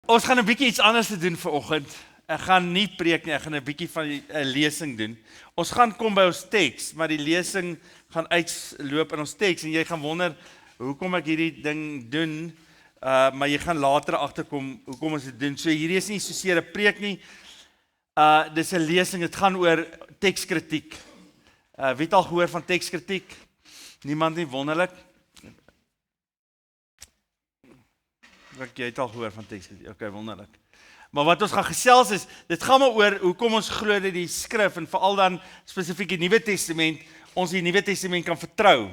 Ons gaan 'n bietjie iets anders te doen vanoggend. Ek gaan nie preek nie, ek gaan 'n bietjie van 'n lesing doen. Ons gaan kom by ons teks, maar die lesing gaan uitloop in ons teks en jy gaan wonder hoekom ek hierdie ding doen, maar jy gaan later agterkom hoekom ons dit doen. So hierdie is nie soseer 'n preek nie. Dis 'n lesing, dit gaan oor tekskritiek. Wie het al gehoor van tekskritiek? Niemand nie, wonderlik. Jy het al gehoor van tekskritiek. Okay, wonderlik. Maar wat ons gaan gesels is, dit gaan maar oor hoekom ons glo dat die skrif en veral dan spesifiek die Nuwe Testament, ons die Nuwe Testament kan vertrou.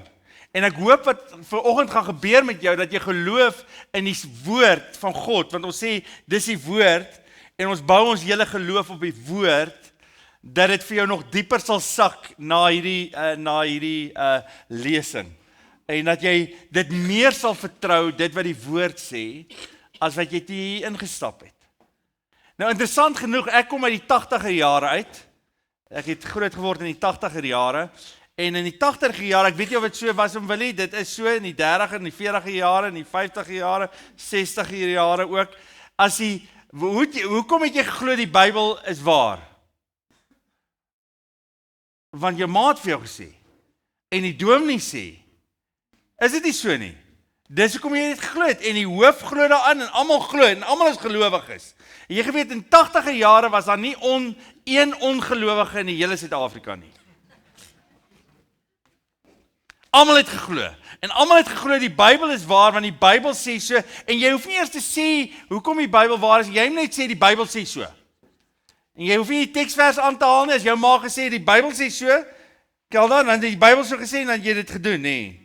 En ek hoop wat vanoggend gaan gebeur met jou dat jy geloof in die woord van God, want ons sê dis die woord en ons bou ons hele geloof op die woord, dat dit vir jou nog dieper sal sak na hierdie lesing. En dat jy dit meer sal vertrou, dit wat die woord sê, as wat jy hier ingestap het. Nou interessant genoeg, ek kom uit die 80er jare uit. Ek het groot geword in die 80er jare. En in die 80er jare, ek weet nie of dit so was om Willie, dit is so in die 30er, in die 40er jare, in die 50er jare, 60er jare ook. Hoekom het jy geglo die Bybel is waar? Want jou maat vir jou gesê, en die dominee sê, is dit nie so nie? Dis hoekom jy dit geglo het, en die hoof glo daaraan, en almal glo, en almal is gelowiges. En jy geweet, in 80er jare was daar nie een ongelowige in die hele Suid-Afrika nie. Almal het geglo, en almal het geglo die Bybel is waar, want die Bybel sê so, en jy hoef nie eers te sê, hoekom die Bybel waar is, jy moet net sê, die Bybel sê so. En jy hoef nie die teksvers aan te haal nie, as jou ma gesê, die Bybel sê so, dan het die Bybel so gesê, en dan het jy dit gedoen, nee.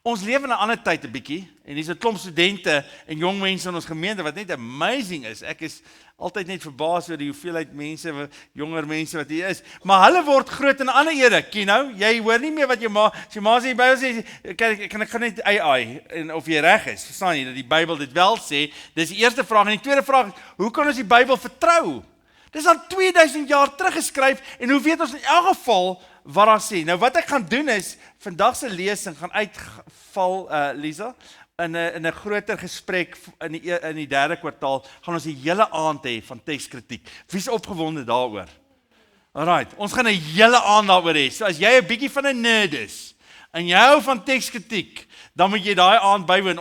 Ons leef in 'n ander tyd 'n bietjie, en hier's 'n klomp studente en jong mense in ons gemeente, wat net amazing is. Ek is altyd net verbaas oor die hoeveelheid mense, jonger mense wat hier is, maar hulle word groot in 'n ander era, jy hoor nie meer wat jou ma, as jou ma sê, die Bybel sê, kan ek gaan net AI, en of jy reg is, verstaan jy, dat die Bybel dit wel sê, dis die eerste vraag, en die tweede vraag, hoe kan ons die Bybel vertrou? Dis al 2000 jaar teruggeskryf, en hoe weet ons in elk geval, wat daar sê? Nou wat ek gaan doen is, vandag se lesing gaan uitval, Lisa, in 'n groter gesprek in die derde kwartaal, gaan ons die hele aand hê van tekskritiek. Wie's opgewonde daaroor? Alright, ons gaan 'n hele aand daaroor hê. So as jy 'n bietjie van 'n nerd is, en jy hou van tekskritiek, dan moet jy daai aand bywoon.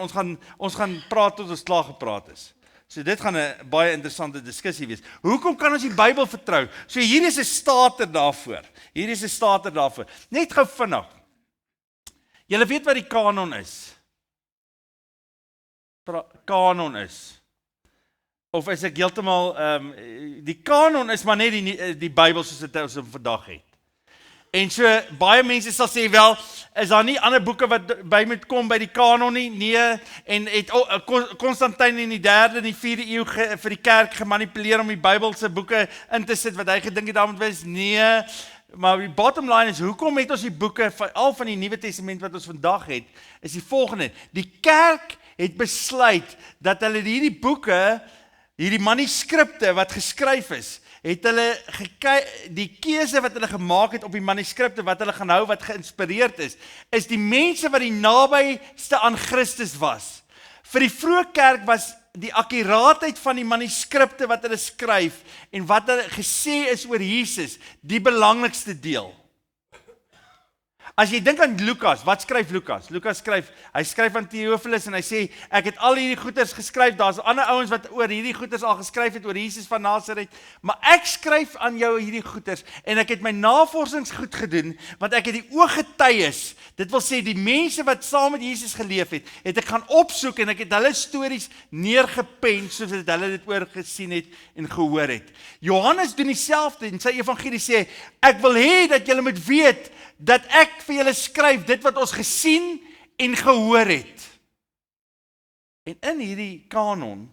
Ons gaan praat tot ons klaar gepraat is. So dit gaan 'n baie interessante diskussie wees. Hoekom kan ons die Bybel vertrou? So hier is 'n stater daarvoor. Net gou vinnig. Julle weet wat die kanon is? Kanon is. Of is ek heeltemal, die kanon is maar net die Bybel soos dit ons vandag het. En so, baie mense sal sê, wel, is daar nie ander boeke wat by moet kom by die kanon nie? Nee, en het Konstantin in die 3de en die 4de eeu vir die kerk gemanipuleer om die Bybelse boeke in te sit, wat hy gedink het daar moet wees? Nee, maar die bottom line is, hoekom het ons die boeke, al van die Nuwe Testament wat ons vandag het, is die volgende. Die kerk het besluit, dat hulle hierdie boeke, hierdie manuskripte wat geskryf is, het hulle die keuse wat hulle gemaak het op die manuskripte wat hulle gaan hou, wat geïnspireerd is die mense wat die nabyste aan Christus was. Vir die vroeë kerk was die akkuraatheid van die manuskripte wat hulle skryf en wat hulle gesê is oor Jesus, die belangrikste deel. As jy dink aan Lukas, wat skryf Lukas? Hy skryf aan Theophilus en hy sê, ek het al hierdie goeders geskryf, daar's ander ouens wat oor hierdie goeders al geskryf het, oor Jesus van Nazareth, maar ek skryf aan jou hierdie goeders, en ek het my navorsings goed gedoen, want ek het die ooggetuies, dit wil sê, die mense wat saam met Jesus geleef het ek gaan opsoek, en ek het hulle stories neergepen, soos dat hulle dit oorgesien het, en gehoor het. Johannes doen dieselfde, in sy evangelie sê, ek wil hê dat julle moet weet, dat ek vir julle skryf, dit wat ons gesien en gehoor het. En in hierdie kanon,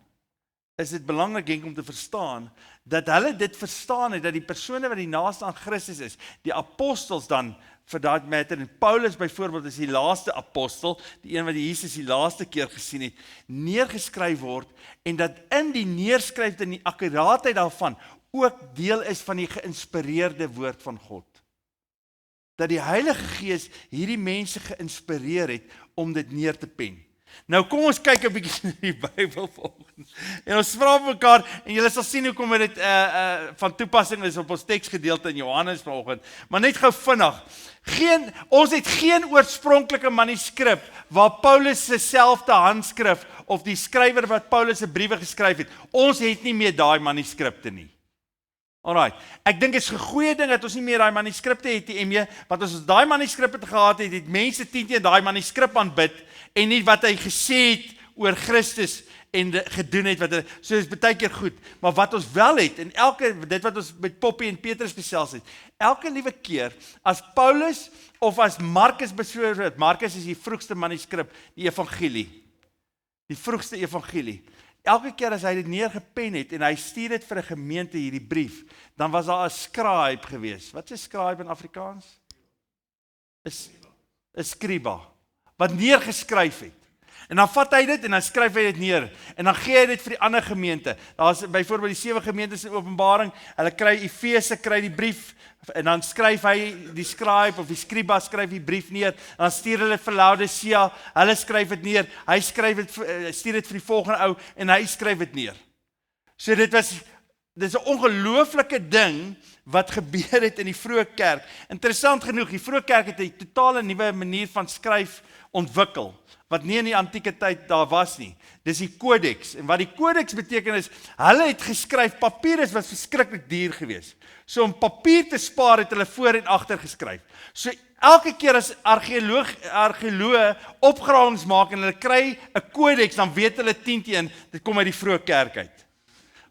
is dit belangrik denk om te verstaan, dat hulle dit verstaan het, dat die persone wat die naaste aan Christus is, die apostels dan, vir that matter, en Paulus byvoorbeeld is die laaste apostel, die een wat die Jesus die laaste keer gesien het, neergeskryf word, en dat in die neerskryf en die akkuraatheid daarvan, ook deel is van die geïnspireerde woord van God. Dat die Heilige Gees hierdie mense geïnspireer het om dit neer te pen. Nou kom ons kyk 'n bietjie na die Bybel vanoggend. En ons vra vir mekaar en julle sal sien hoekom dit van toepassing is op ons teksgedeelte in Johannes vanoggend. Maar net gou vinnig. Ons het geen oorspronklike manuskrip waar Paulus se selfde handskrif of die skrywer wat Paulus se briewe geskryf het. Ons het nie meer daai manuskripte nie. Alright. Ek dink dit is 'n goeie ding dat ons nie meer daai manuskripte het nie, want as ons daai manuskripte gehad het, het mense teen daai manuskrip aanbid en nie wat hy gesê het oor Christus en gedoen het wat hy, so is baie keer goed. Maar wat ons wel het en dit wat ons met Poppy en Petrus gesels het, elke liewe keer as Paulus of as Markus beskryf het, Markus is die vroegste manuskrip, die evangelie. Die vroegste evangelie. Elke keer as hy dit neergepen het en hy stuur dit vir 'n gemeente hierdie brief, dan was daar 'n scribe gewees. Wat is 'n scribe in Afrikaans? 'n scriba wat neergeskryf het. En dan vat hy dit en dan skryf hy dit neer en dan gee hy dit vir die ander gemeente. Daar's byvoorbeeld die 7 gemeentes in Openbaring, hulle kry Efese kry die brief en dan skryf hy die scribe of die scriba skryf die brief neer en dan stuur hulle vir Laodicea, hulle skryf dit neer, hy skryf dit stuur dit vir die volgende ou en hy skryf dit neer. So dit is 'n ongelooflike ding wat gebeur het in die vroeë kerk. Interessant genoeg, die vroeë kerk het 'n totale nuwe manier van skryf ontwikkel wat nie in die antieke tyd daar was nie. Dis die codex. En wat die codex beteken is, hulle het geskryf, papier was verskriklik duur geweest. So om papier te spaar het hulle voor en agter geskryf. So elke keer as argeoloë opgrawings maak en hulle kry 'n codex, dan weet hulle 10-1, dit kom uit die vroeë kerk uit.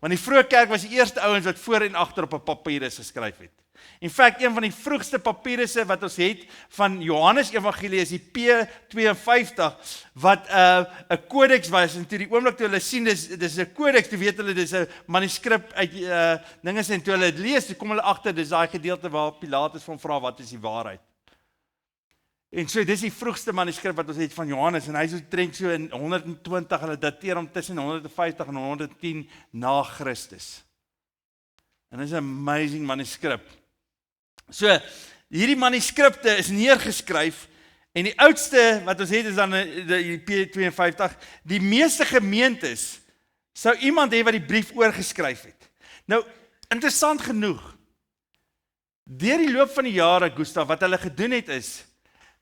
Want die vroeë kerk was die eerste ouens wat voor en agter op 'n papierus geskryf het. In feite, een van die vroegste papirusse wat ons het van Johannes Evangelie is die P52 wat 'n codex was en toe die oomblik toe hulle sien dis 'n codex, toe weet hulle dis 'n manuskrip uit dinge en toe hulle dit lees, toe kom hulle agter dis daai gedeelte waar Pilatus van vra wat is die waarheid. En so dis die vroegste manuskrip wat ons het van Johannes en hy is omtrent so in 120, hulle dateer hom tussen 150 en 110 na Christus. En dis 'n amazing manuskrip. So, hierdie manuskripte is neergeskryf en die oudste wat ons het is dan die P52. Die meeste gemeentes sou iemand hê wat die brief oorgeskryf het. Nou, interessant genoeg, deur die loop van die jare, Gustav, wat hulle gedoen het is,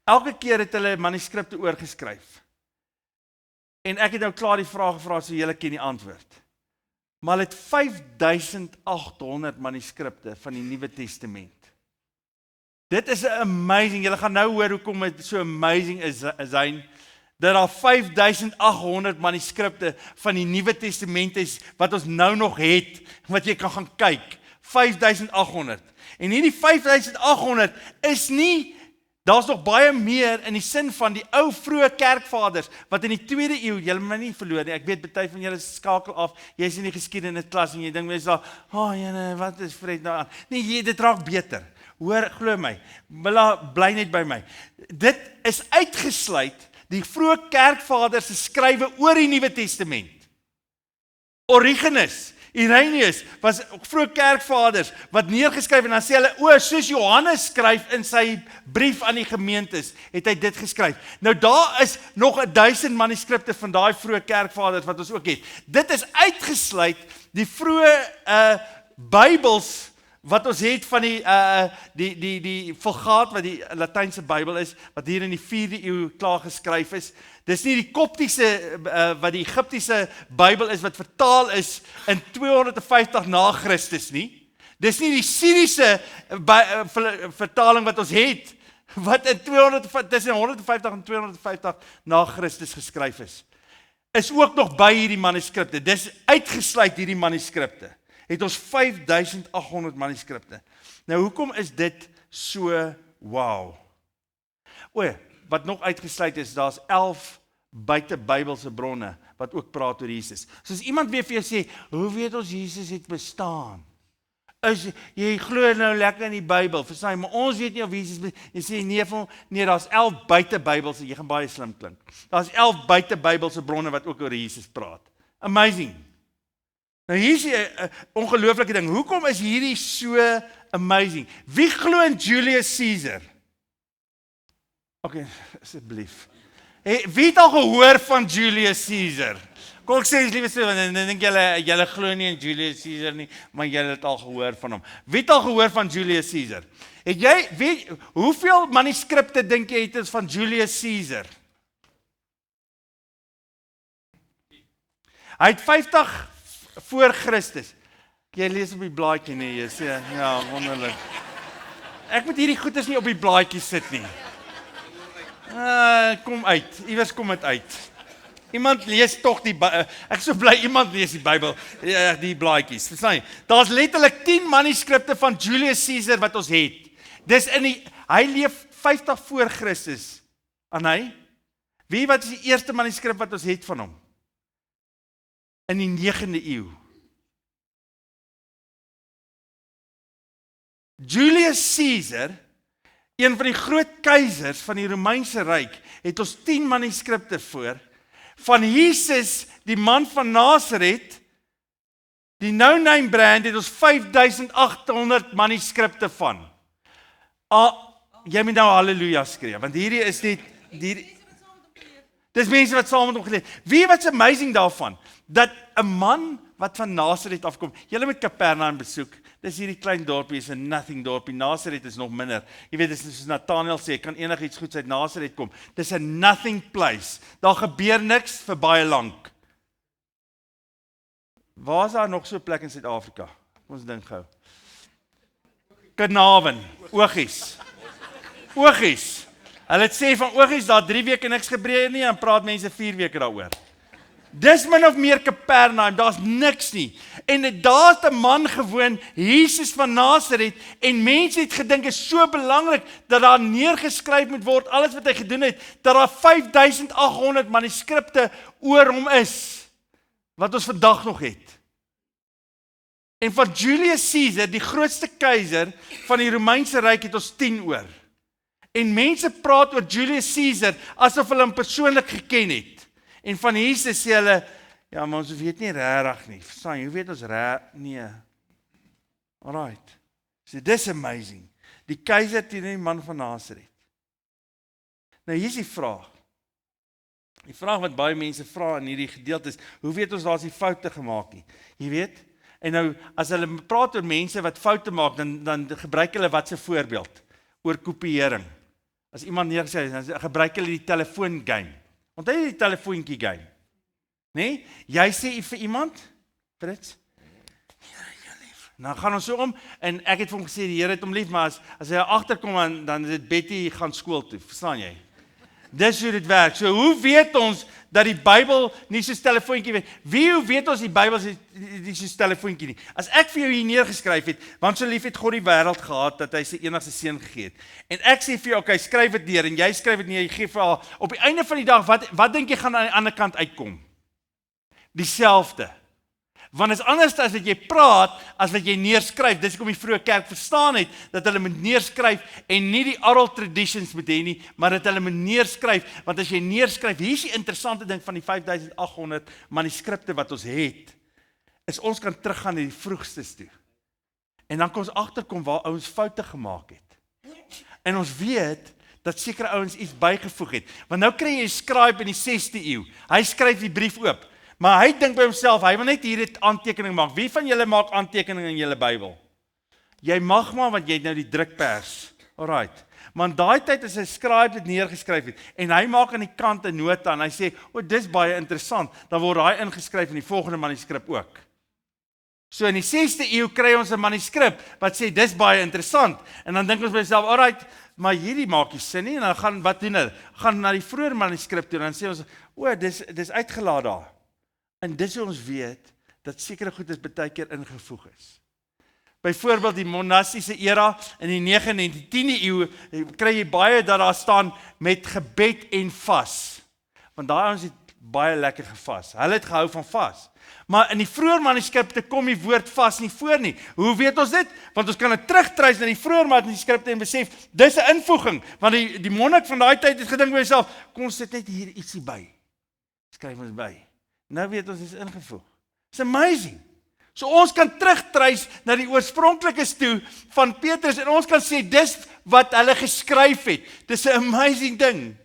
elke keer het hulle manuskripte oorgeskryf. En ek het nou klaar die vraag gevra, so julle ken die antwoord. Maar hulle het 5800 manuskripte van die Nuwe Testament. Dit is amazing, julle gaan nou hoor hoekom dit so amazing is, dat daar 5800 manuskripte van die Nuwe Testament is, wat ons nou nog het, wat jy kan gaan kyk, 5800. En hierdie 5800 is nie, daar's nog baie meer in die sin van die ou vroeë kerkvaders, wat in die 2de eeu, julle moet nie verloor nie, ek weet baie van julle skakel af, jy is in die geskiedenesklas en jy dink mense daar, jene, wat is Fred nou aan? Nee, dit raak beter. Hoor, glo my, bly net by my. Dit is uitgesluit die vroeë kerkvaders se skrywe oor die Nuwe Testament. Origenes, Irenaeus was vroeë kerkvaders wat neergeskryf en dan sê hulle, soos Johannes skryf in sy brief aan die gemeentes, het hy dit geskryf. Nou daar is nog 1000 manuskripte van daai vroeë kerkvaders wat ons ook het. Dit is uitgesluit die vroeë Bybels wat ons het van die Vulgaat wat die Latynse Bybel is, wat hier in die 4de eeu klaar geskryf is. Dis nie die Koptiese, wat die Egiptiese Bybel is, wat vertaal is in 250 na Christus nie. Dis nie die Syriese vertaling wat ons het, wat in tussen 150 en 250 na Christus geskryf is. Is ook nog by hierdie manuskripte. Dis uitgesluit hierdie manuskripte. Het ons 5800 manuskripte. Nou, hoekom is dit so wow? Wat nog uitgesluit is, daar's 11 buite Bybelse bronne, wat ook praat oor Jesus. So as iemand weer vir jou sê, hoe weet ons Jesus het bestaan? Jy glo nou lekker in die Bybel, verstaan, maar ons weet nie of Jesus bestaan. Jy sê, nee, daar's 11 buite Bybelse, jy gaan baie slim klink. Daar's 11 buite Bybelse bronne, wat ook oor Jesus praat. Amazing. Nou hier is 'n ongelooflike ding. Hoekom is hierdie so amazing? Wie glo in Julius Caesar? Okay, asseblief. Wie het al gehoor van Julius Caesar? Kom ek sê liewe so, want dan dink julle glo nie in Julius Caesar nie, maar julle het al gehoor van hom. Wie het al gehoor van Julius Caesar? Hoeveel manuskripte dink jy het ons van Julius Caesar? Hy het 50 voor Christus. Jy lees op die blaadjie nie, jy sê, ja, wonderlik. Ek moet hierdie goeders nie op die blaadjie sit nie. Kom uit, iewers kom dit uit. Iemand lees tog ek is so bly iemand lees die Bybel, die blaadjies. Verstaan jy? Daar's letterlik 10 manuskripte van Julius Caesar wat ons het. Hy leef 50 voor Christus. Wat is die eerste manuskrip wat ons het van hom? In die 9de eeu. Julius Caesar, een van die groot keisers van die Romeinse Ryk, het ons 10 manuskripte voor. Van Jesus, die man van Nazareth, die no-name brand, het ons 5800 manuskripte van. Jy moet nou halleluja skree, want hierdie is dis mense wat saam met hom geleef. Wat's amazing daarvan? Dat 'n man wat van Nazareth afkom, julle moet Kapernaum besoek, dis hierdie klein dorpie, is 'n nothing dorpie, Nazareth is nog minder. Jy weet, dis soos Nathanael sê, kan enigiets goeds uit Nazareth kom. Dis 'n nothing place. Daar gebeur niks vir baie lank. Waar is daar nog so 'n plek in Suid-Afrika? Ons dink gou. Carnarvon, Ogies. Hulle het sê van Ogies, daar 3 weke niks gebeur nie, en praat mense 4 weke daaroor. Dis min of meer Kapernaum, daar's niks nie. En daar het 'n man gewoon, Jesus van Nazareth, en mense het gedink is so belangrik dat daar neergeskryf moet word alles wat hy gedoen het, dat daar 5800 manuskripte oor hom is wat ons vandag nog het. En van Julius Caesar, die grootste keiser van die Romeinse Ryk, het ons 10 oor. En mense praat oor Julius Caesar asof hulle hom persoonlik geken het. En van Jesus sê hulle, ja, maar ons weet nie regtig nie. Verstaan jy, hoe weet ons nee. Alright. So dis amazing. Die keiser teen die man van Nazareth. Nou hier is die vraag. Die vraag wat baie mense vra in hierdie gedeelte is, hoe weet ons daar's nie foute gemaak nie? Jy weet? En nou, as hulle praat oor mense wat foute maak, dan gebruik hulle wat se voorbeeld? Oor kopiëring. As iemand neergesê, dan gebruik hulle die telefoon game. Onthou jy die telefoontjie game? Nee? Jy sê vir iemand, Frits, nou gaan ons so om, en ek het vir hom gesê, die Here het hom lief, maar as hy agterkom, dan is dit Betty gaan skool toe, verstaan jy? Dis hoe dit werk. So hoe weet ons dat die Bybel nie soos telefoontjie weet? Hoe weet ons die Bybel is nie soos telefoontjie nie? As ek vir jou hier neergeskryf het, want so lief het God die wêreld gehad dat hy sy enigste seun gegee het. En ek sê vir jou, okay, skryf dit neer en jy skryf dit neer, jy gee vir haar. Op die einde van die dag, wat dink jy gaan aan die ander kant uitkom? Dieselfde. Want is anders as wat jy praat, as wat jy neerskryf. Dis hoekom die vroeë kerk verstaan het, dat hulle moet neerskryf en nie die oral traditions moet hê nie, maar dat hulle moet neerskryf, want as jy neerskryf, hier is die interessante ding van die 5800 manuskripte wat ons het, is ons kan teruggaan na die vroegstes toe. En dan kan ons agterkom waar ouens foute gemaak het. En ons weet, dat sekere ouens iets bygevoeg het. Want nou kry jy 'n scribe in die 6de eeu, hy skryf die brief oop, maar hy dink by homself, hy wil net hier 'n aantekening maak. Wie van julle maak aantekeninge in julle Bybel? Jy mag maar, want jy het nou die drukpers. Alright. Maar in daai tyd as 'n scribe dit neergeskryf het, en hy maak aan die kant 'n nota, en hy sê, dis baie interessant, dan word daai ingeskryf in die volgende manuskrip ook. So in die 6de eeu kry ons 'n manuskrip, wat sê, dis baie interessant, en dan dink ons by onsself, alright, maar hierdie maak nie sin nie, en dan wat doen hulle? Gaan na die vroeë manuskrip toe, en dan sê ons, dis uitgelaat daar. En dis hoe ons weet, dat sekere goed is baie keer ingevoeg is. Byvoorbeeld die monastiese era, in die 9de en die 10de eeu, kry jy baie dat daar staan, met gebed en vas. Want daai ouens het baie lekker gevas, hulle het gehou van vas. Maar in die vroeë manuskripte kom die woord vas nie voor nie. Hoe weet ons dit? Want ons kan dit terugtreis na die vroeë manuskripte en besef, dis 'n invoeging, want die monnik van daai tyd het gedink by homself, kom ons sit net hier ietsie by. Skryf ons by. Nou weet ons is ingevoeg. It's amazing. So ons kan terugtreis na die oorspronklikes toe van Petrus en ons kan sê dis wat hulle geskryf het. Dis 'n amazing ding.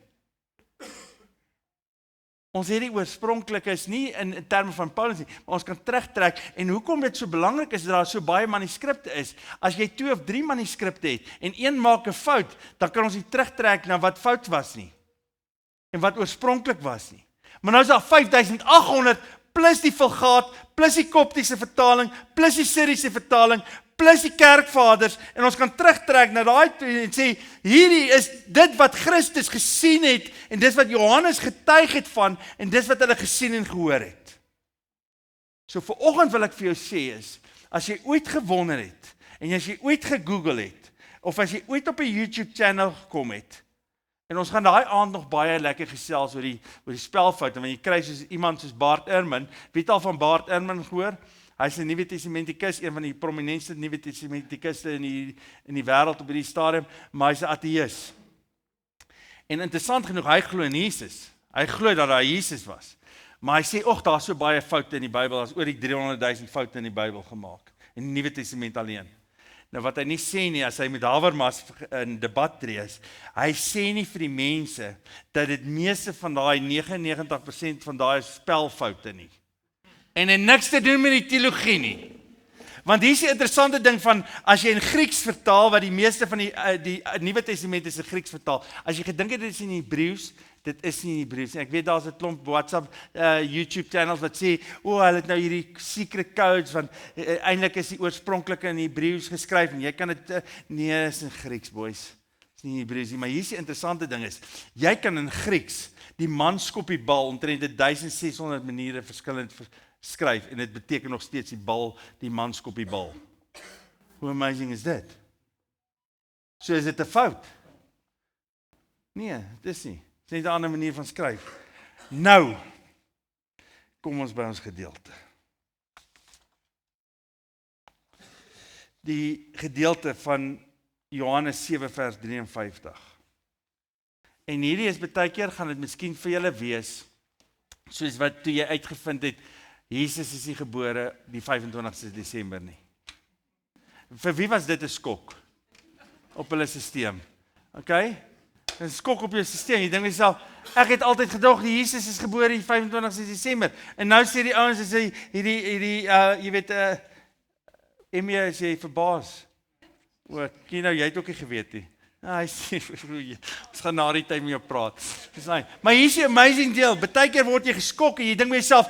Ons het die oorspronklike is nie in terme van Paulus nie, maar ons kan terugtrek. En hoekom dit so belangrik is dat daar so baie manuskripte is, as jy 2 of 3 manuskripte het en een maak 'n fout, dan kan ons nie terugtrek na wat fout was nie en wat oorspronklik was nie. Maar nou is daar 5800 plus die Vulgaat, plus die Koptiese vertaling, plus die Syriese vertaling, plus die kerkvaders, en ons kan terugtrek na daai toe en sê, hierdie is dit wat Christus gesien het, en dis wat Johannes getuig het van, en dis wat hulle gesien en gehoor het. So vanoggend wil ek vir jou sê is, as jy ooit gewonder het, en as jy ooit gegoogel het, of as jy ooit op 'n YouTube channel gekom het, en ons gaan daai aand nog baie lekker gesels oor die spelfoute, want jy kry soos iemand soos Bart Ehrman, wie het al van Bart Ehrman gehoor? Hy is 'n Nuwe Testamentikus, een van die prominentste Nuwe Testamentikuste in die wêreld op hierdie stadium, maar hy's 'n ateïs. En interessant genoeg, hy glo in Jesus. Hy glo dat daar Jesus was. Maar hy sê, "Ag, daar's so baie foute in die Bybel, daar's oor die 300,000 foute in die Bybel gemaak, in die Nuwe Testament alleen." Nou wat hy nie sê nie, as hy met Habermas in debat tree is, hy sê nie vir die mense, dat dit meeste van daai 99% van daai spelfoute nie. En het niks te doen met die teologie nie. Want hier is die interessante ding van, as jy in Grieks vertaal, wat die meeste van die Nuwe Testament is in Grieks vertaal, as jy gedink het dit is in Hebreëus, dit is nie in Hebreëus nie. Ek weet daar's 'n klomp WhatsApp, YouTube channels wat sê, hulle het nou hierdie secret codes, want eintlik is die oorspronklike in Hebreëus geskryf, en jy kan dit, nee, is in Grieks, boys. Is nie in Hebreëus nie, maar hier is die interessante ding is, jy kan in Grieks, die man skop die bal, omtrent 1600 maniere verskillend skryf, en dit beteken nog steeds die man skop die bal. Hoe amazing is dit? So is dit 'n fout? Nee, dit is nie. Dit is net 'n ander manier van skryf. Nou, kom ons by ons gedeelte. Die gedeelte van Johannes 7 vers 53. En hierdie is baie keer gaan dit miskien vir julle wees, soos wat toe jy uitgevind het, Jesus is nie gebore die 25ste Desember nie. Vir wie was dit 'n skok? Op hulle stelsel. Okay? 'n skok op jou stelsel. Jy dink myself, ek het altyd gedog Jesus is gebore die 25ste Desember. En nou sê die ouens as hierdie jy weet Emmy sê verbaas. O, Kino, jy het ook nie geweet nie. Hy sê, ons gaan na die tyd met jou praat. Maar hier is die amazing deel, baie keer word jy geskok en jy dink by jouself,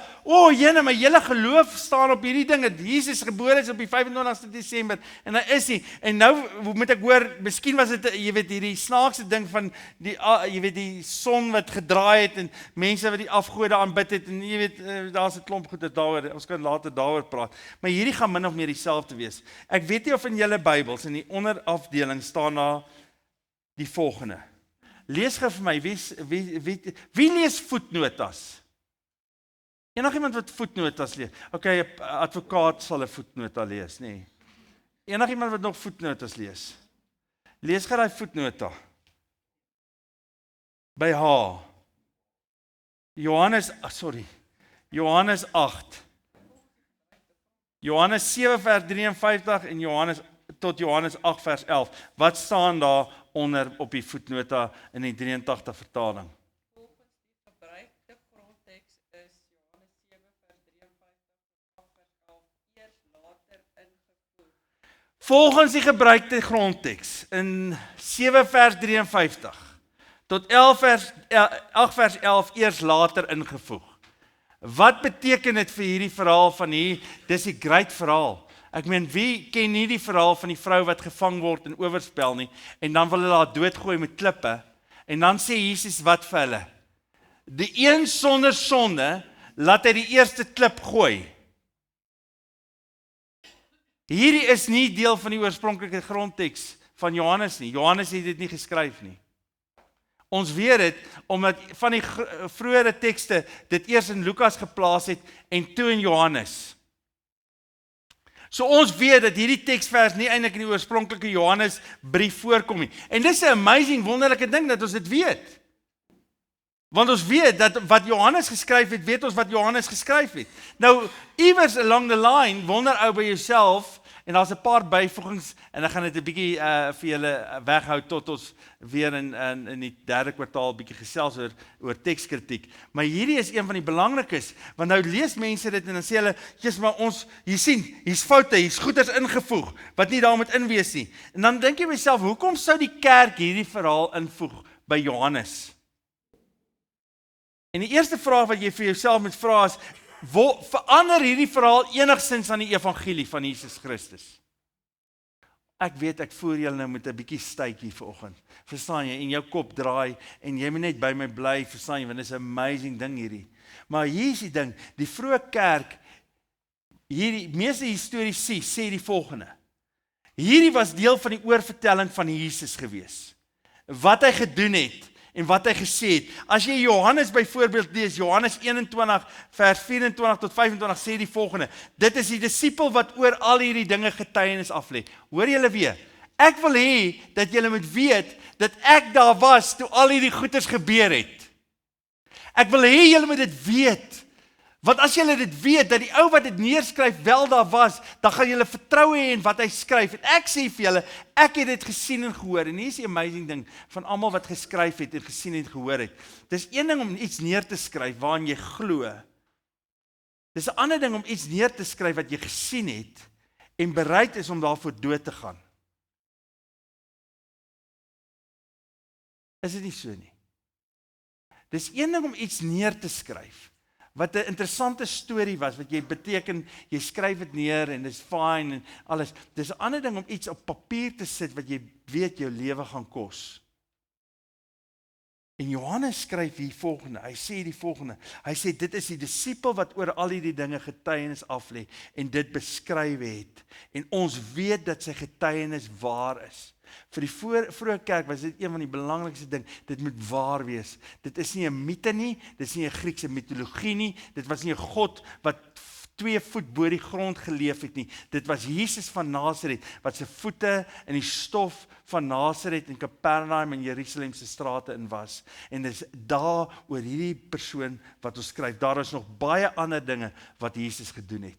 jene, my hele geloof staan op hierdie ding, dat Jesus gebore is op die 25ste Desember, en hy is nie, en nou moet ek hoor, miskien was dit, jy weet, hierdie snaakse ding van, jy weet, die son wat gedraai het, en mense wat die afgode aanbid het, en jy weet, daar's 'n klomp goeie daaroor, ons kan later daaroor praat, maar hierdie gaan min of meer dieselfde wees. Ek weet nie of in julle Bybels, in die onderafdeling staan daar, die volgende. Lees gou vir my, wie lees voetnotas? Enigiemand wat voetnotas lees? Okay, 'n advokaat sal 'n voetnota lees, nee. Enigiemand wat nog voetnotas lees? Lees gou daai voetnota. By H. Johannes 8. Johannes 7 vers 53 en tot Johannes 8 vers 11. Wat staan daar onder op die voetnota in die 83 vertaling? Volgens die gebruikte grondteks is Johannes 7 vers 53 tot 8 vers 11 eers later ingevoeg. Volgens die gebruikte grondteks in 7 vers 53 tot 8 vers 11 eers later ingevoeg. Wat beteken dit vir hierdie verhaal van hier? Dis die groot verhaal. Ek meen, wie ken nie die verhaal van die vrou wat gevang word en oorspel nie, en dan wil hulle haar doodgooi met klippe, en dan sê Jesus wat vir hulle? Die een sonder sonde, laat hy die eerste klip gooi. Hierdie is nie deel van die oorspronklike grondteks van Johannes nie. Johannes het dit nie geskryf nie. Ons weet dit, omdat van die vroeëre tekste dit eers in Lukas geplaas het, en toe in Johannes. So ons weet dat hierdie teksvers nie eintlik in die oorspronklike Johannes brief voorkom nie. En dis 'n amazing, wonderlike ding dat ons dit weet. Want ons weet dat wat Johannes geskryf het, weet ons wat Johannes geskryf het. Nou, iewers along the line, wonder ou by jouself, En daar's 'n paar byvoegings en ek gaan dit 'n bietjie vir julle weghou tot ons weer in die derde kwartaal bietjie gesels oor tekskritiek. Maar hierdie is een van die belangrikes, want nou lees mense dit en dan sê hulle, "Jesus, maar ons hier sien, hier's foute, hier's goeders ingevoeg wat nie daar moet inwees nie." En dan dink jy myself, hoekom sou die kerk hierdie verhaal invoeg by Johannes? En die eerste vraag wat jy vir jouself moet vra is, verander hierdie verhaal enigstens aan die evangelie van Jesus Christus? Ek weet, ek voer julle nou met 'n bietjie stytjie vanoggend. Verstaan jy? En jou kop draai en jy moet net by my bly, verstaan jy? Want dit is 'n amazing ding hierdie. Maar hier is die ding, die vroeë kerk, hierdie meeste historiese sê die volgende. Hierdie was deel van die oorvertelling van Jesus gewees. Wat hy gedoen het en wat hy gesê het. As jy Johannes byvoorbeeld lees, Johannes 21 vers 24 tot 25 sê die volgende: dit is die disipel wat oor al hierdie dinge getuienis aflê. Hoor julle weer? Ek wil hê dat julle moet weet dat ek daar was toe al hierdie goeders gebeur het. Ek wil hê julle moet dit weet. Want as julle dit weet, dat die ou wat dit neerskryf wel daar was, dan gaan julle vertroue hê in wat hy skryf. En ek sê vir julle, ek het dit gesien en gehoor. En hier is die amazing ding van almal wat geskryf het en gesien en gehoor het. Dis een ding om iets neer te skryf waarin jy glo. Dis 'n ander ding om iets neer te skryf wat jy gesien het en bereid is om daarvoor dood te gaan. Is dit nie so nie? Dis een ding om iets neer te skryf wat 'n interessante storie was, wat jy beteken, jy skryf dit neer en dis fine en alles. Dis 'n ander ding om iets op papier te sit wat jy weet jou lewe gaan kos. En Johannes skryf hier volgende, hy sê die volgende, hy sê dit is die disipel wat oor al hierdie dinge getuienis aflê en dit beskryf het. En ons weet dat sy getuienis waar is. Vir die vroeë kerk was dit een van die belangrikste ding, dit moet waar wees. Dit is nie 'n mite nie, dit is nie 'n Griekse mitologie nie, dit was nie 'n God wat 2 voet bo die grond geleef het nie. Dit was Jesus van Nasaret wat sy voete in die stof van Nasaret en Kapernaum en Jerusalem se strate in was. En dis daar oor hierdie persoon wat ons skryf. Daar is nog baie ander dinge wat Jesus gedoen het.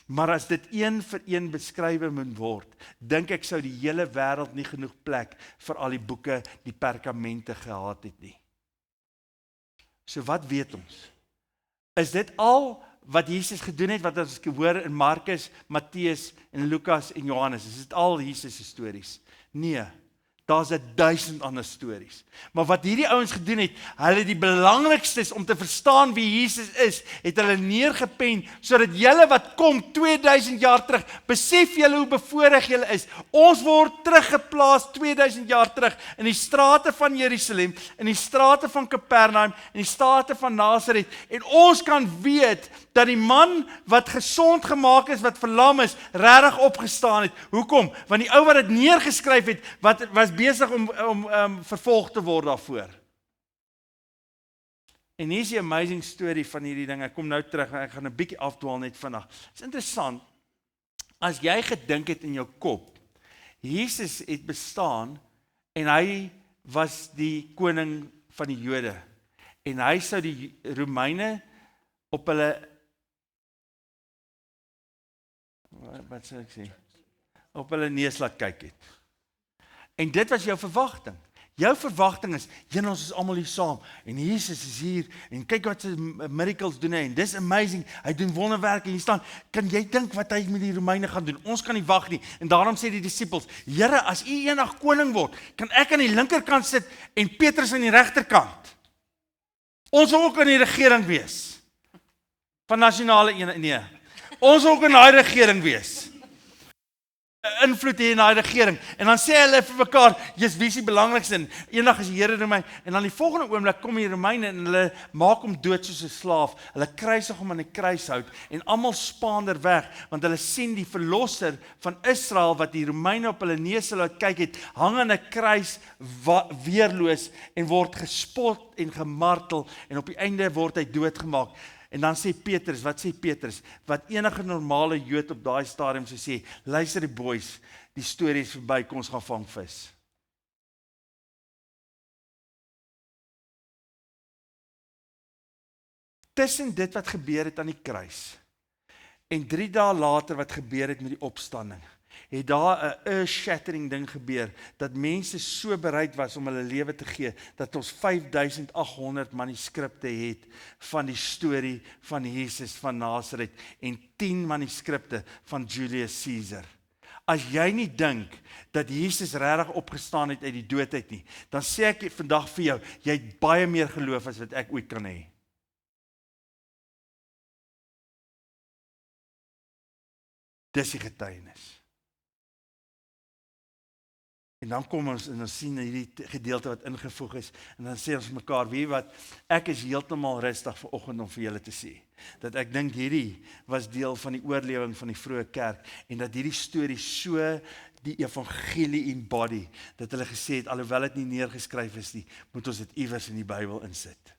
Maar as dit een vir een beskrywe moet word, dink ek sou die hele wêreld nie genoeg plek vir al die boeke, die perkamente gehad het nie. So wat weet ons? Is dit al wat Jesus gedoen het, wat ons hoor in Markus, Matteus en Lukas en Johannes? Is dit al Jesus se stories? Nee. Daar's 1000 ander stories. Maar wat hierdie ouens gedoen het, hulle die belangrikste is om te verstaan wie Jesus is, het hulle neergepen, sodat julle wat kom 2000 jaar terug, besef julle hoe bevoorreg julle is. Ons word teruggeplaas 2000 jaar terug in die strate van Jerusalem, in die strate van Kapernaum, in die strate van Nasaret, en ons kan weet dat die man wat gesond gemaak is, wat verlam is, regtig opgestaan het. Hoekom? Want die ou wat dit neergeskryf het, wat was besig om vervolg te word daarvoor. En hier is die amazing story van hierdie ding. Ek kom nou terug, ek gaan 'n bietjie afdwaal net vandag. Dit is interessant, as jy gedink het in jou kop, Jesus het bestaan, en hy was die koning van die Jode, en hy sou die Romeine op hulle, wat sou ek sê, op hulle neus laat kyk het. En dit was jou verwagting. Jou verwagting is, ons is almal hier saam, en Jesus is hier, en kyk wat sy miracles doen hy, en dis amazing, hy doen wonderwerke, en hier staan, kan jy dink wat hy met die Romeine gaan doen? Ons kan nie wag nie, en daarom sê die disippels, Here, as u eendag koning word, kan ek aan die linkerkant sit, en Petrus aan die regterkant. Ons wil ook in die regering wees, van nasionale eenheid, nee, ons wil ook in die regering wees, invloed hê in daai regering, en dan sê hulle vir mekaar, Jesus, wie is die belangrikste? Eendag is die Here Romein, en dan die volgende oomblik kom die Romeine, en hulle maak hom dood soos 'n slaaf, hulle kruisig hom aan die kruishout, en almal spaander weg, want hulle sien die verlosser van Israel, wat die Romeine op hulle neuse laat kyk het, hang aan 'n kruis, weerloos, en word gespot en gemartel, en op die einde word hy doodgemaak. En dan sê Petrus, wat sê Petrus? Wat enige normale Jood op daai stadium sou sê, luister die boys, die storie is verby, kom ons gaan vang vis. Tussen dit wat gebeur het aan die kruis, En 3 dae later wat gebeur het met die opstanding, het daar 'n earth-shattering ding gebeur, dat mense so bereid was om hulle lewe te gee, dat ons 5800 manuskripte het van die storie van Jesus van Nasaret en 10 manuskripte van Julius Caesar. As jy nie dink dat Jesus regtig opgestaan het uit die dood uit nie, dan sê ek vandag vir jou, jy het baie meer geloof as wat ek ooit kan hê. Dis die getuienis. En dan kom ons en ons sien hierdie gedeelte wat ingevoeg is, en dan sê ons mekaar, weet jy wat, ek is heeltemal rustig vanoggend om vir julle te sê, dat ek dink hierdie was deel van die oorlewing van die vroeë kerk, en dat hierdie storie so die evangelie embody, dat hulle gesê het, alhoewel dit nie neergeskryf is nie, moet ons dit iewers in die Bybel insit.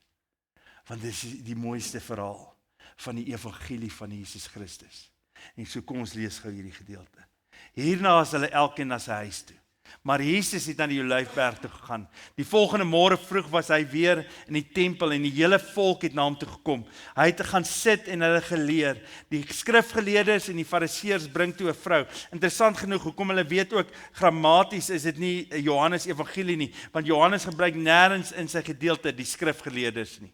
Want dit is die mooiste verhaal van die evangelie van Jesus Christus. En so kom ons lees gou hierdie gedeelte. Hierna is hulle elkeen na sy huis toe. Maar Jesus het na die Olyfberg toe gegaan. Die volgende môre vroeg was hy weer in die tempel en die hele volk het na hom toe gekom. Hy het gaan sit en hulle geleer. Die skrifgeleerdes en die fariseërs bring toe 'n vrou. Interessant genoeg, hoekom hulle weet ook, grammaties is dit nie Johannes evangelie nie, want Johannes gebruik nêrens in sy gedeelte die skrifgeleerdes nie.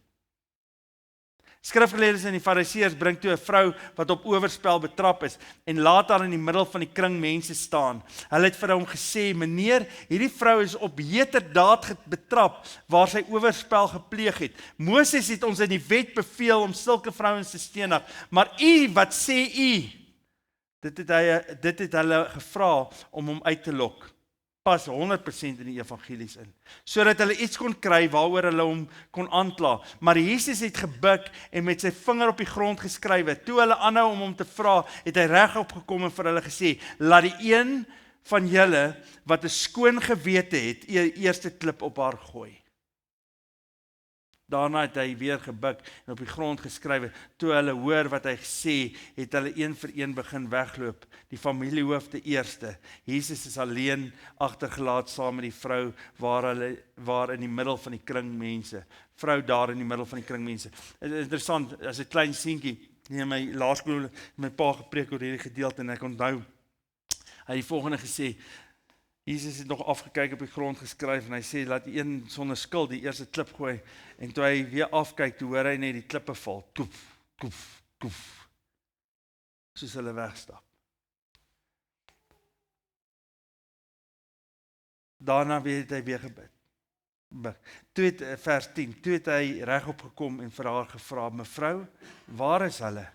Skrifgeleerdes en die fariseërs bring toe 'n vrou wat op oorspel betrap is en laat haar in die middel van die kring mense staan. Hulle het vir hom gesê, meneer, hierdie vrou is op heterdaad betrap waar sy oorspel gepleeg het. Moses het ons in die wet beveel om sulke vrouens te stenig, maar u, wat sê u? Dit het hulle gevra om hom uit te lok. Pas 100% in die evangelies in, sodat hulle iets kon kry waaroor hulle hom kon aankla. Maar Jesus het gebuk en met sy vinger op die grond geskrywe. Toe hulle aanhou om hom te vra, het hy regop gekom en vir hulle gesê, laat die een van julle wat 'n skoon gewete het, eerste klip op haar gooi. Daarna het hy weer gebuk en op die grond geskrywe. Toe hulle hoor wat hy gesê, het hulle een vir een begin wegloop. Die familiehoofde eerste. Jesus is alleen agtergelaat saam met die vrou waar in die middel van die kring mense. Vrou daar in die middel van die kring mense. Interessant, as 'n klein seentjie, in my laerskool, my pa gepreek oor hierdie gedeelte en ek onthou, hy het die volgende gesê, Jesus het nog afgekyk op die grond geskryf en hy sê, laat die een sonder skuld die eerste klip gooi. En toe hy weer afkyk, toe hoor hy net die klippe val. Koef, koef, koef. Soos hulle wegstap. Daarna het hy weer gebid. Toe het, vers 10, toe het hy regop gekom en vir haar gevra, mevrou, waar is hulle?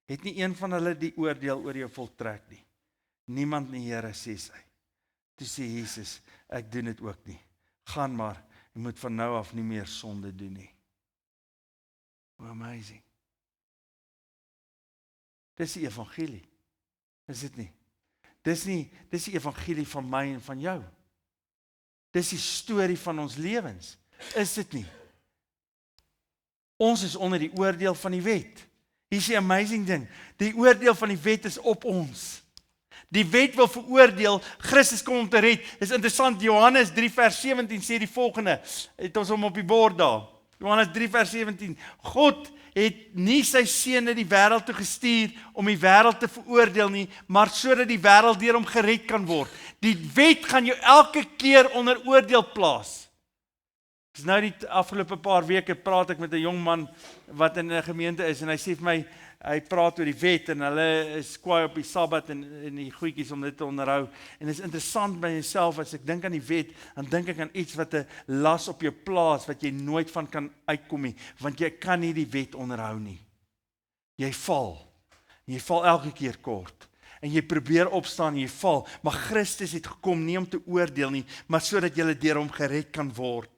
Het nie een van hulle die oordeel oor jou voltrek nie? Niemand nie, Here, sê sy. Toe sê Jesus, ek doen dit ook nie. Gaan maar, jy moet van nou af nie meer sonde doen nie. Oh, amazing. Dis die evangelie. Is dit nie? Dis die evangelie van my en van jou. Dis die storie van ons lewens. Is dit nie? Ons is onder die oordeel van die wet. Hier is die amazing ding. Die oordeel van die wet is op ons. Die wet wil veroordeel, Christus kom om te red. Dis interessant, Johannes 3 vers 17 sê die volgende, het ons hom op die bord daar. Johannes 3 vers 17, God het nie sy seun na die wêreld toe gestuur om die wêreld te veroordeel nie, maar sodat die wêreld deur hom gered kan word. Die wet gaan jou elke keer onder oordeel plaas. Dis nou die afgelope paar weke praat ek met 'n jong man wat in 'n gemeente is en hy sê vir my, hy praat oor die wet en hulle is kwaai op die Sabbat en die goedjies om dit te onderhou. En dit is interessant by jouself, as ek dink aan die wet, dan dink ek aan iets wat 'n las op jou plaas, wat jy nooit van kan uitkom nie, want jy kan nie die wet onderhou nie. Jy val elke keer kort. En jy probeer opstaan en jy val, maar Christus het gekom nie om te oordeel nie, maar sodat jy deur hom gered kan word.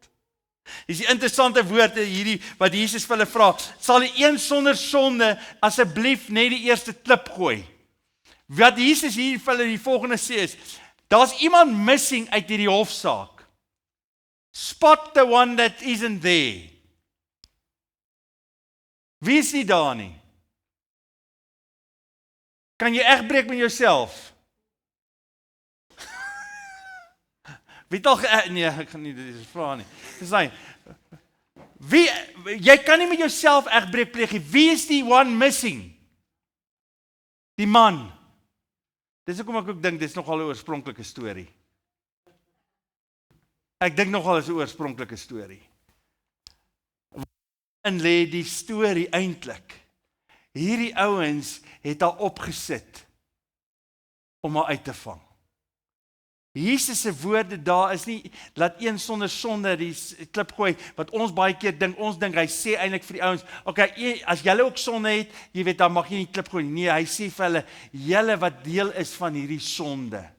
Dis die interessante woorde hierdie wat Jesus vir hulle vra, sal die een sonder sonde asseblief net die eerste klip gooi. Wat Jesus hier vir hulle die volgende sê is, daar's iemand missing uit hierdie hofsaak. Spot the one that isn't there. Wie is nie daar nie? Kan jy egbreek met jouself? Wie tog nee, ek gaan nie dit vra nie. Dis hy. Jy kan nie met jouself egbreek pleeg nie. Wie is die one missing? Die man. Dis hoekom ek ook dink dis nogal 'n oorspronklike storie. Ek dink nogal is 'n oorspronklike storie. En lê die storie eintlik. Hierdie ouens het haar opgesit om haar uit te vang. Jesus se woorde daar is nie, laat een sonder sonde die klip gooi, wat ons baie keer dink, ons dink, hy sê eintlik vir die ouens, okay, as julle ook sonde het, jy weet, dan mag jy nie klip gooi, nee, hy sê vir hulle, julle wat deel is van hierdie sonde,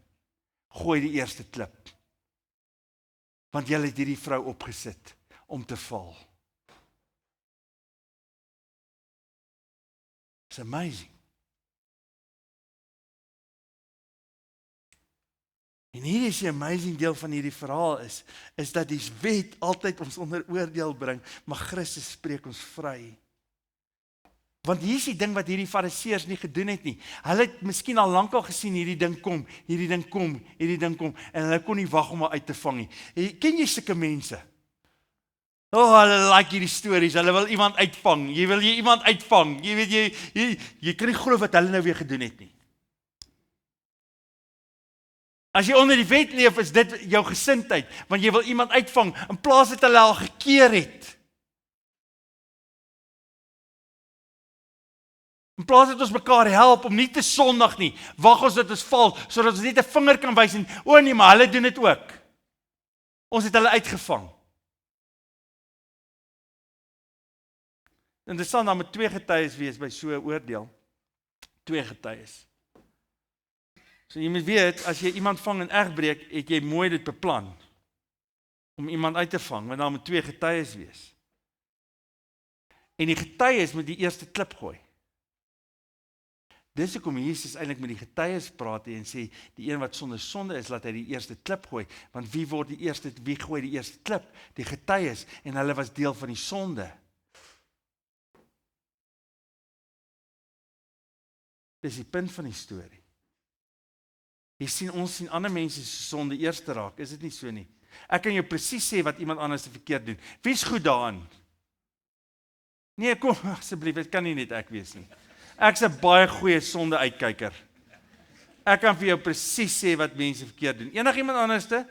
gooi die eerste klip, want julle het hierdie vrou opgesit, om te val. It's amazing. En hier is die amazing deel van hierdie verhaal is dat die wet altyd ons onder oordeel bring, maar Christus spreek ons vry. Want hier is die ding wat hierdie fariseërs nie gedoen het nie. Hulle het miskien al lankal gesien hierdie ding kom, en hulle kon nie wag om haar uit te vang nie. Ken jy sulke mense? Hulle like hierdie stories, hulle wil iemand uitvang, jy wil iemand uitvang, jy weet, jy kan nie glo wat hulle nou weer gedoen het nie. As jy onder die wet leef, is dit jou gesindheid, want jy wil iemand uitvang, in plaas dat hulle al gekeer het. In plaas dat ons mekaar help om nie te sondig nie, wag ons dat ons val, sodat ons net 'n vinger kan wys en, nee, maar hulle doen dit ook. Ons het hulle uitgevang. Interessant, daar moet 2 getuies wees by so 'n oordeel. 2 getuies. So jy moet weet, as jy iemand vang en egbreek, het jy mooi dit beplan om iemand uit te vang, want daar moet 2 getuies wees. En die getuies moet die eerste klip gooi. Dis hoekom Jesus eintlik met die getuies praat en sê, die een wat sonder sonde is, laat hy die eerste klip gooi, want wie gooi die eerste klip? Die getuies, en hulle was deel van die sonde. Dis die punt van die storie. Ons sien ander mense se sonde eers te raak, is dit nie so nie? Ek kan jou presies sê wat iemand anders te verkeerd doen. Wie's goed daarin? Nee, kom asseblief, dit kan nie net ek wees nie. Ek's 'n baie goeie sonde uitkyker. Ek kan vir jou presies sê wat mense verkeerd doen. Enigiemand anderste?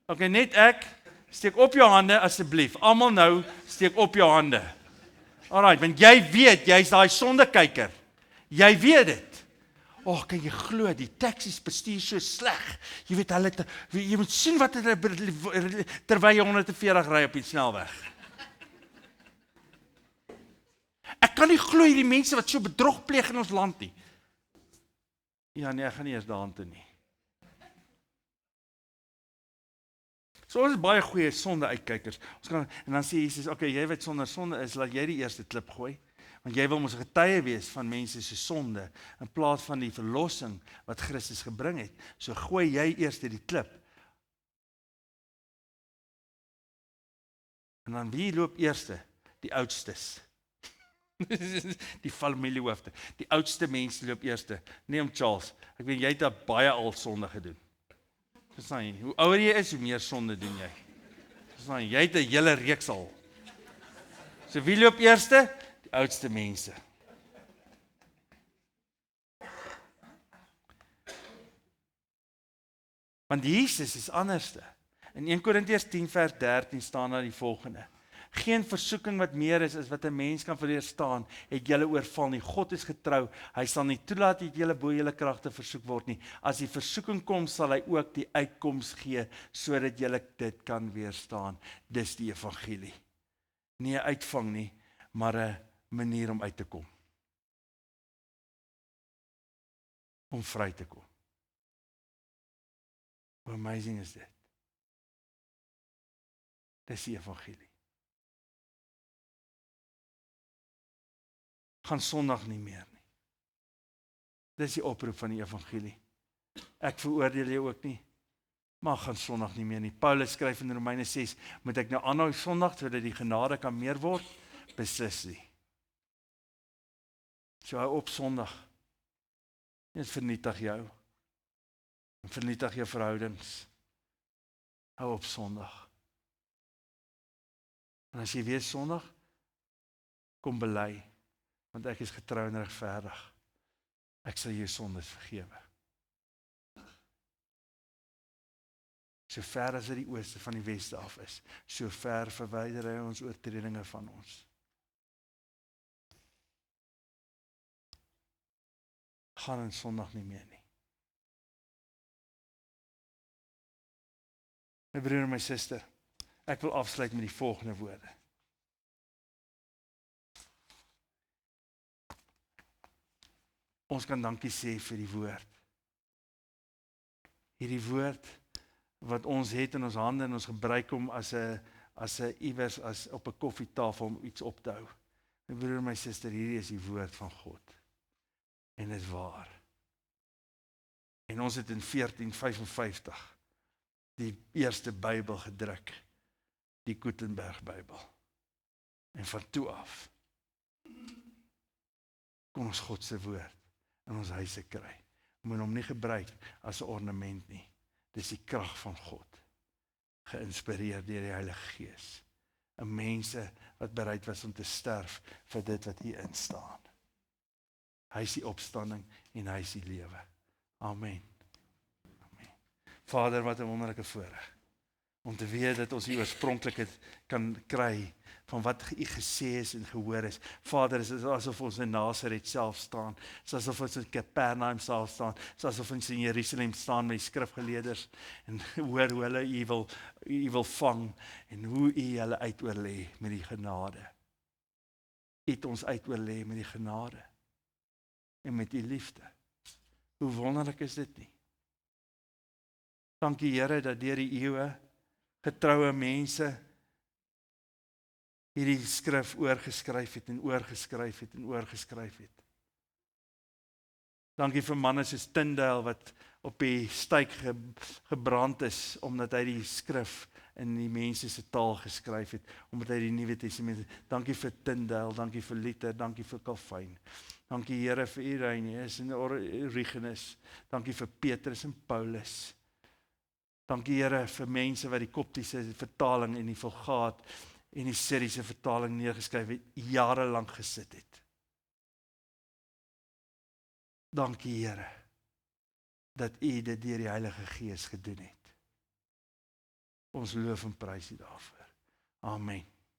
Okay, net ek. Steek op jou hande asseblief. Almal nou, steek op jou hande. Alright, want jy weet, jy's daai sondekyker. Jy weet dit. Kan jy glo, die taxis bestuur so sleg. Jy weet, jy moet sien wat hulle, terwyl jy 140 ry op die snelweg. Ek kan nie glo hierdie mense wat so bedrog pleeg in ons land nie. Ja, nee, ek gaan nie eers daaraan toe nie. So ons is baie goeie sonde uitkykers. En dan sê Jesus, okay, jy wat sonder sonde is, laat jy die eerste klip gooi. Want jy wil mos 'n getuie wees van mense se sonde, in plaas van die verlossing wat Christus gebring het. So gooi jy eers die klip. En dan wie loop eerste? Die oudstes. Die familiehoofde. Die oudste mense loop eerste. Neem Charles. Ek weet jy het baie al sonde gedoen. Verstaan jy? Hoe ouer jy is, hoe meer sonde doen jy. Verstaan jy? Jy het 'n hele reeks al. So wie loop eerste? Die oudste mense. Want Jesus is anderste. In 1 Korintiërs 10 vers 13 staan daar die volgende. Geen versoeking wat meer is as wat 'n mens kan weerstaan, het julle oorval nie. God is getrou. Hy sal nie toelaat dat julle bo julle kragte versoek word nie. As die versoeking kom, sal hy ook die uitkoms gee sodat julle dit kan weerstaan. Dis die evangelie. Nie 'n uitvang nie, maar 'n manier om uit te kom. Om vry te kom. How amazing is dit? Dis die evangelie. Gaan Sondag nie meer nie. Dis die oproep van die evangelie. Ek veroordeel jou ook nie, maar gaan Sondag nie meer nie. Paulus skryf in Romeine 6, moet ek nou aanhou Sondag sodat die genade kan meer word? Beslis nie. So hou op Sondag. Dit vernietig jou. En vernietig jou verhoudings. Hou op Sondag. En as jy weer Sondag, kom bely, want ek is getrou en regverdig Ek sal jou sondes vergewe. So ver as dit die ooste van die weste af is, so ver verwyder hy ons oortredinge van ons. Gaan in sondag nie meer nie. My broer en my suster, ek wil afsluit met die volgende woorde. Ons kan dankie sê vir die woord. Hierdie woord wat ons het in ons hande en ons gebruik hom as 'n iewers as op 'n koffietafel om iets op te hou. My broer en my suster, hierdie is die woord van God. En dit is waar. En ons het in 1455 die eerste Bybel gedruk, die Gutenberg Bybel. En van toe af kon ons God se woord in ons huise kry. Ons moet hom nie gebruik as 'n ornament nie. Dis die krag van God, geïnspireer deur die Heilige Gees. 'n Mense wat bereid was om te sterf vir dit wat hier instaan. Hy is die opstanding en hy is die lewe. Amen. Amen. Vader, wat 'n wonderlike voorreg om te weet dat ons die oorspronklike kan kry van wat u gesê is en gehoor is. Vader, dit is asof ons in Nasaret self staan, dit is asof ons in Capernaum self staan, dit is asof ons in Jerusalem staan met die skrifgeleerders en hoor hoe hulle u wil vang en hoe u hulle uitoorlê met die genade. U het ons uitoorlê met die genade en met u liefde. Hoe wonderlik is dit nie? Dankie Here dat deur die eeue getroue mense hierdie skrif oorgeskryf het en oorgeskryf het en oorgeskryf het. Dankie vir manne soos Tyndale wat op die styk gebrand is, omdat hy die skrif in die mense se taal geskryf het, omdat hy die Nuwe Testament. Dankie vir Tyndale, dankie vir Luther, dankie vir Calvin. Dankie Here vir Irenaeus en Origenes. Dankie vir Petrus en Paulus. Dankie Here vir mense wat die Koptiese vertaling en die Vulgaat en die Syriese vertaling neergeskryf het, jare lank gesit het. Dankie Here dat u dit deur die Heilige Gees gedoen het. Ons loof en prys u daarvoor. Amen.